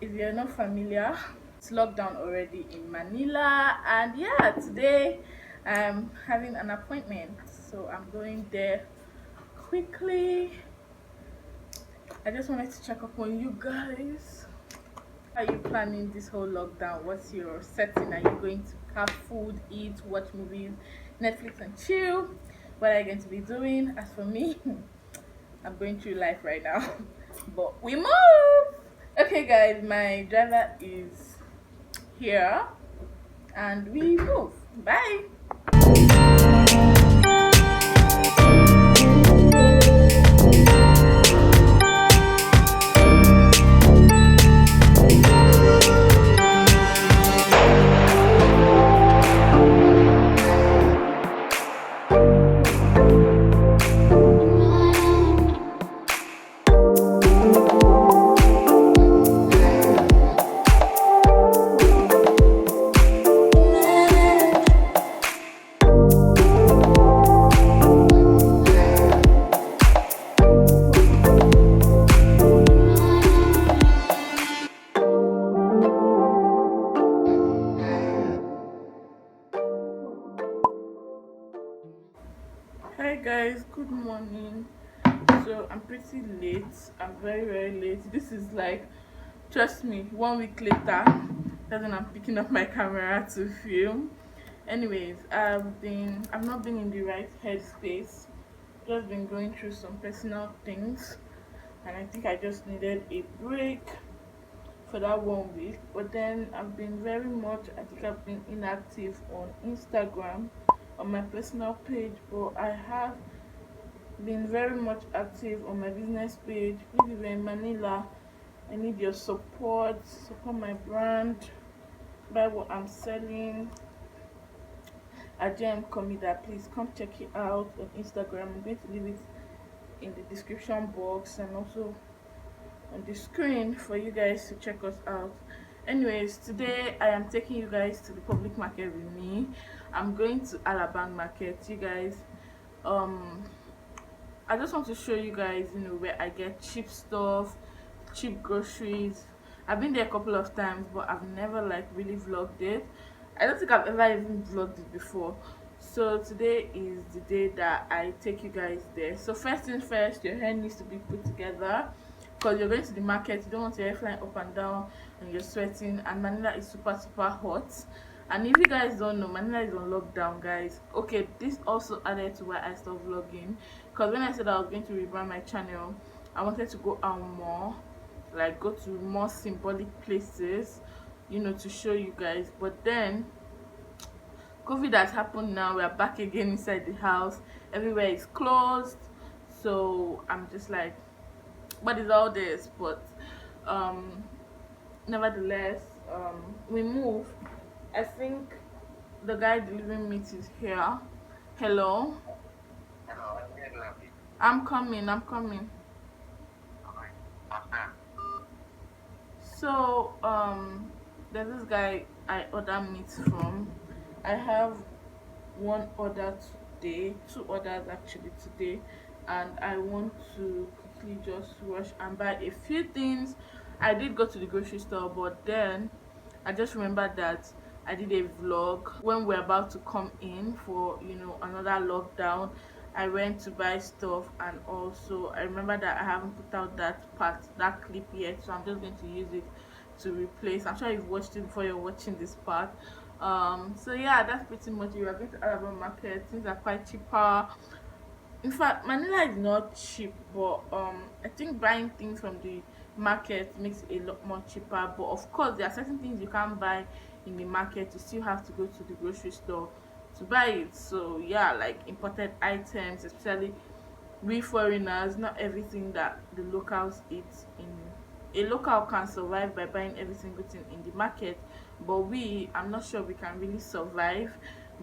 If you're not familiar, it's lockdown already in Manila, and yeah, today I'm having an appointment, so I'm going there quickly. I just wanted to check up on you guys. How are you planning this whole lockdown? What's your setting? Are you going to have food, eat, watch movies, Netflix, and chill? What are you going to be doing? As for me, I'm going through life right now, but we move. Okay, guys, my driver is here and we move. Bye. Hi guys, good morning. So I'm pretty late. I'm very late. This is like, trust me, 1 week later. That's when I'm picking up my camera to film. Anyways, I've not been in the right headspace. Just been going through some personal things, and I think I just needed a break for that 1 week. But then I've been very much, I think I've been inactive on Instagram on my personal page, but I have been very much active on my business page. If you're in Manila, I need your support my brand, buy what I'm selling. Ajem Comida, please come check it out on Instagram. I'm going to leave it in the description box and also on the screen for you guys to check us out. Anyways, today I am taking you guys to the public market with me. I'm going to Alabang market, you guys. I just want to show you guys, where I get cheap stuff, cheap groceries. I've been there a couple of times, but I've never like really vlogged it. I don't think I've ever even vlogged it before. So today is the day that I take you guys there. So first thing first, your hair needs to be put together because you're going to the market. You don't want your hair flying up and down and you're sweating. And Manila is super hot. And if you guys don't know, Manila is on lockdown, guys. Okay, this also added to why I stopped vlogging, because when I said I was going to rebrand my channel, I wanted to go out more, like go to more symbolic places, to show you guys. But then COVID has happened. Now we are back again inside the house, everywhere is closed. So I'm just like, what is all this? But um nevertheless, we move. I think the guy delivering meat is here. Hello. I'm coming. So there's this guy I order meat from. I have one order today, two orders actually today, and I want to quickly just rush and buy a few things. I did go to the grocery store, but then I just remembered that I did a vlog when we're about to come in for another lockdown. I went to buy stuff, and also I remember that I haven't put out that clip yet, so I'm just going to use it to replace. I'm sure you've watched it before you're watching this part. So yeah, that's pretty much it. We are going to Alabang market. Things are quite cheaper. In fact, Manila is not cheap, but I think buying things from the market makes it a lot more cheaper. But of course, there are certain things you can't buy in the market. You still have to go to the grocery store to buy it. So yeah, like imported items, especially we foreigners, not everything that the locals eat in a local can survive by buying every single thing in the market, but I'm not sure we can really survive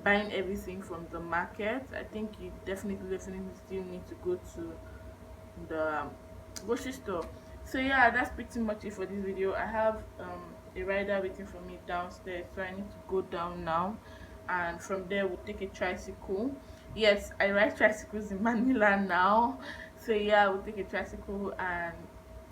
buying everything from the market. I think you definitely still need to go to the grocery store. So yeah, that's pretty much it for this video. I have a rider waiting for me downstairs, so I need to go down now, and from there we'll take a tricycle. Yes, I ride tricycles in Manila now. So yeah, we'll take a tricycle and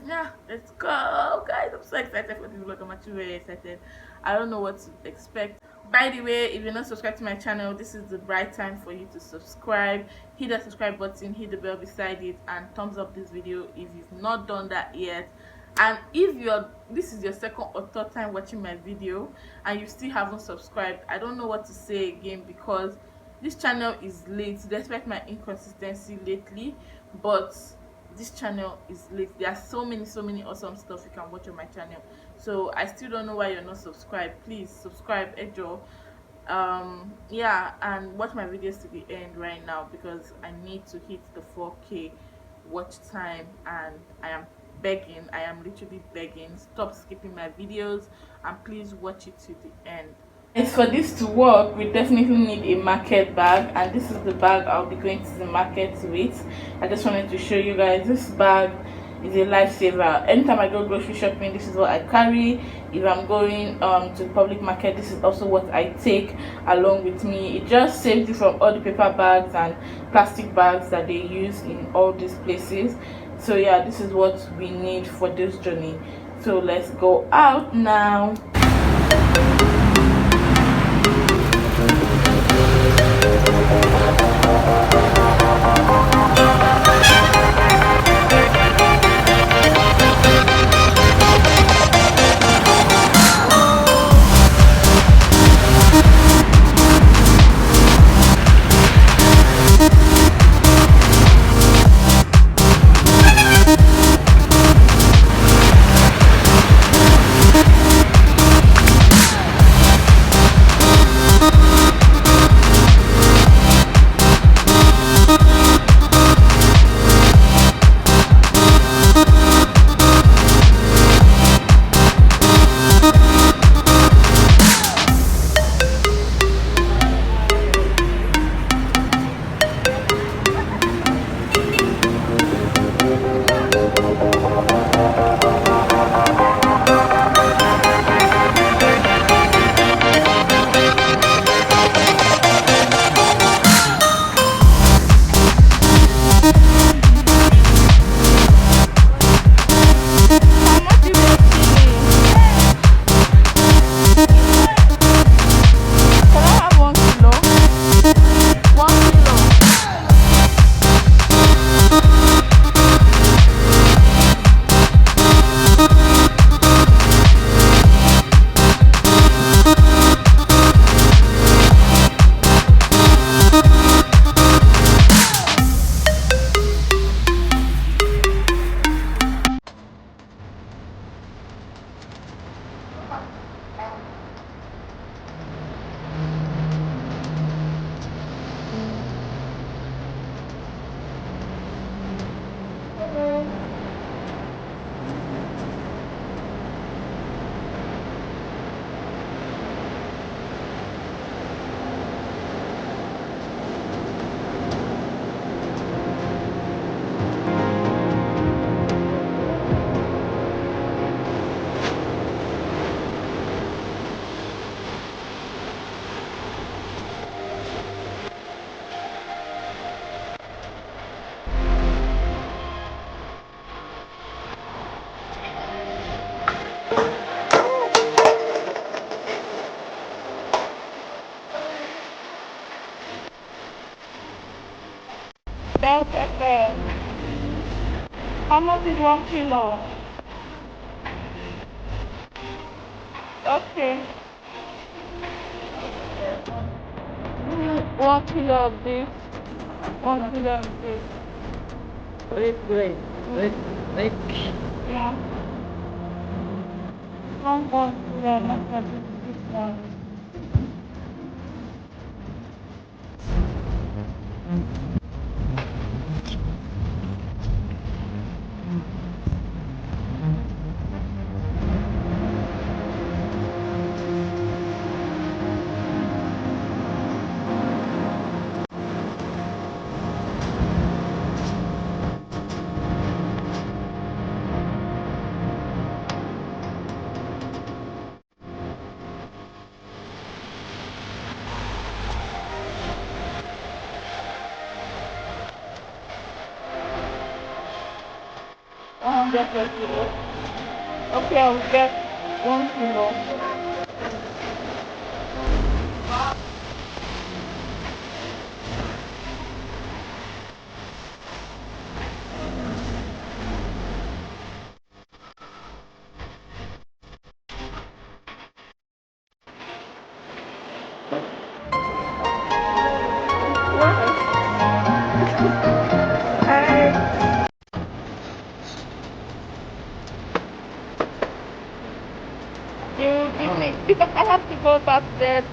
Yeah, let's go, guys. I'm so excited for this vlog. I'm actually very excited. I don't know what to expect. By the way, if you're not subscribed to my channel, this is the right time for you to subscribe. Hit the subscribe button, hit the bell beside it, and thumbs up this video if you've not done that yet. And if you're this is your second or third time watching my video and you still haven't subscribed, I don't know what to say again, because this channel is late despite my inconsistency lately. But this channel is late. There are so many awesome stuff you can watch on my channel. So I still don't know why you're not subscribed. Please subscribe, Ejo. Yeah, and watch my videos to the end right now, because I need to hit the 4K watch time, and I am begging, I am literally begging, stop skipping my videos and please watch it to the end. As for this to work, we definitely need a market bag, and this is the bag I'll be going to the market with. I just wanted to show you guys this bag is a lifesaver. Anytime I go grocery shopping, this is what I carry. If I'm going to the public market, this is also what I take along with me. It just saves you from all the paper bags and plastic bags that they use in all these places. So yeah, this is what we need for this journey. So let's go out now. How much is 1 kilo? Okay. 1 kilo of this. 1 kilo of this. Wait. Yeah. 1 kilo. Not this one. kilo. Okay, I will get 1 kilo. What? I you give me because I have to go back there.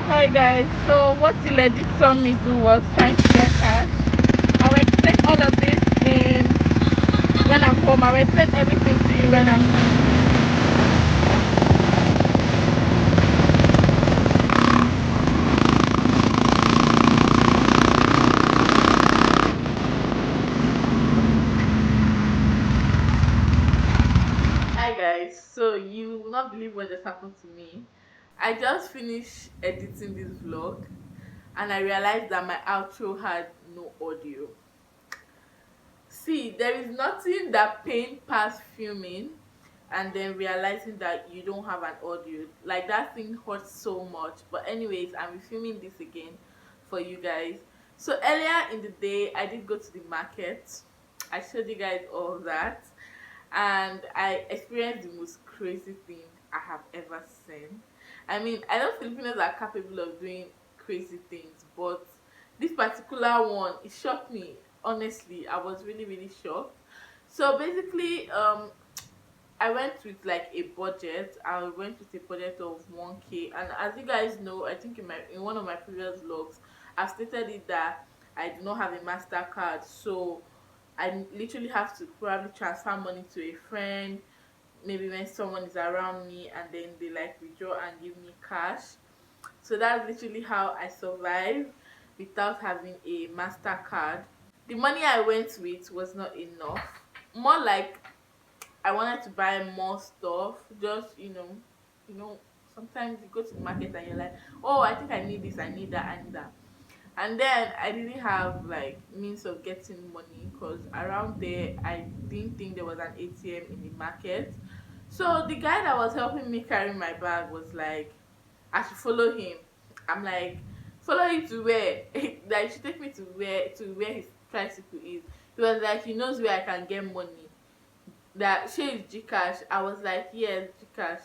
Hi guys, so what the lady saw me do was trying to get cash. I will explain all of this in when I'm home. I will explain everything to you when I'm home. Hi guys, so you will not believe what just happened to me. I just finished editing this vlog and I realized that my outro had no audio. See, there is nothing that pain past filming and then realizing that you don't have an audio. Like that thing hurts so much. But anyways, I'm filming this again for you guys. So earlier in the day, I did go to the market. I showed you guys all of that. And I experienced the most crazy thing I have ever seen. I mean, I know Filipinos are capable of doing crazy things, but this particular one, it shocked me. Honestly, I was really shocked. So basically, I went with like a budget. I went with a budget of 1k, and as you guys know, I think in one of my previous vlogs, I've stated it that I do not have a Mastercard, so I literally have to probably transfer money to a friend, maybe when someone is around me, and then they like withdraw and give me cash. So that's literally how I survive without having a Mastercard. The money I went with was not enough. More like I wanted to buy more stuff. Just sometimes you go to the market and you're like, oh, I think I need this, I need that, I need that. And then I didn't have like means of getting money because around there I didn't think there was an ATM in the market. So the guy that was helping me carry my bag was like, I should follow him. I'm like, follow him to where? Like, he should take me to where his tricycle is. He was like, he knows where I can get money. That she is Gcash. I was like, yes, Gcash.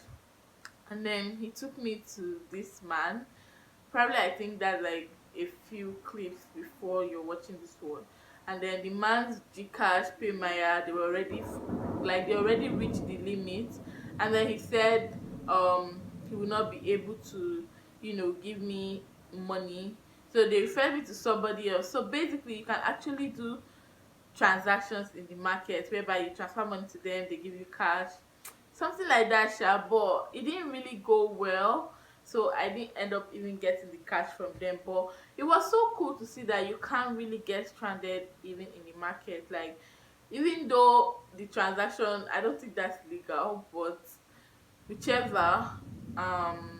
And then he took me to this man. Probably I think that like a few clips before you're watching this one. And then the man's Gcash pay Maya, they were already like they already reached the limit. And then he said he will not be able to, give me money. So they referred me to somebody else. So basically you can actually do transactions in the market whereby you transfer money to them, they give you cash, something like that, sha. But it didn't really go well, so I didn't end up even getting the cash from them. But it was so cool to see that you can't really get stranded even in the market. Like, even though the transaction, I don't think that's legal, but whichever, um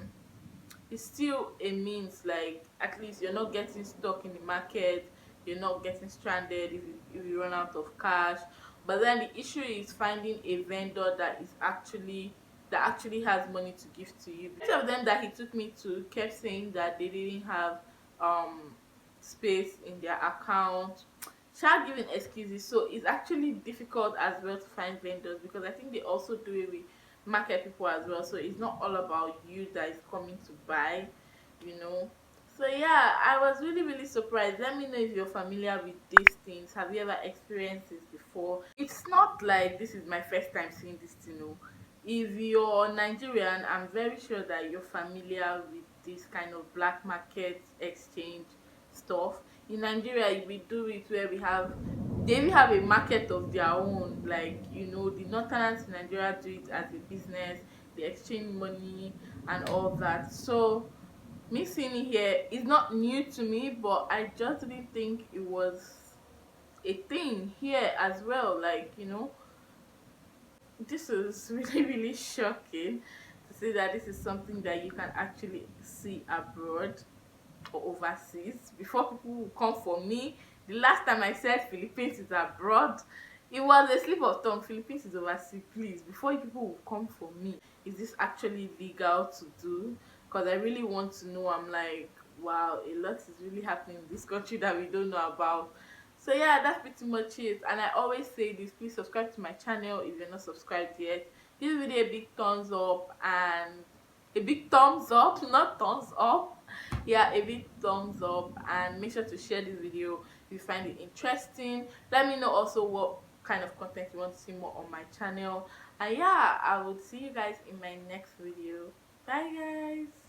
it's still a means. Like, at least you're not getting stuck in the market, you're not getting stranded if you run out of cash. But then the issue is finding a vendor that actually has money to give to you. Each of them that he took me to kept saying that they didn't have um space in their account, start giving excuses. So it's actually difficult as well to find vendors, because I think they also do it with market people as well. So it's not all about you that is coming to buy, you know. So yeah, I was really surprised. Let me know if you're familiar with these things. Have you ever experienced this before? It's not like this is my first time seeing this thing, no. if you're Nigerian, I'm very sure that you're familiar with this kind of black market exchange stuff. In Nigeria, we do it where they even have a market of their own. Like, the northerners in Nigeria do it as a business, they exchange money and all that. So me seeing it here is not new to me, but I just didn't think it was a thing here as well. Like, this is really, really shocking to see that this is something that you can actually see abroad or overseas. Before people will come for me, the last time I said Philippines is abroad, it was a slip of tongue. Philippines is overseas. Please, before you people will come for me, is this actually legal to do? Because I really want to know. I'm like, wow, a lot is really happening in this country that we don't know about. So yeah, that's pretty much it. And I always say this: please subscribe to my channel if you're not subscribed yet. Give the video a big thumbs up and a big thumbs up, not thumbs up. Yeah, a big thumbs up, and make sure to share this video if you find it interesting. Let me know also what kind of content you want to see more on my channel. And yeah, I will see you guys in my next video. Bye guys.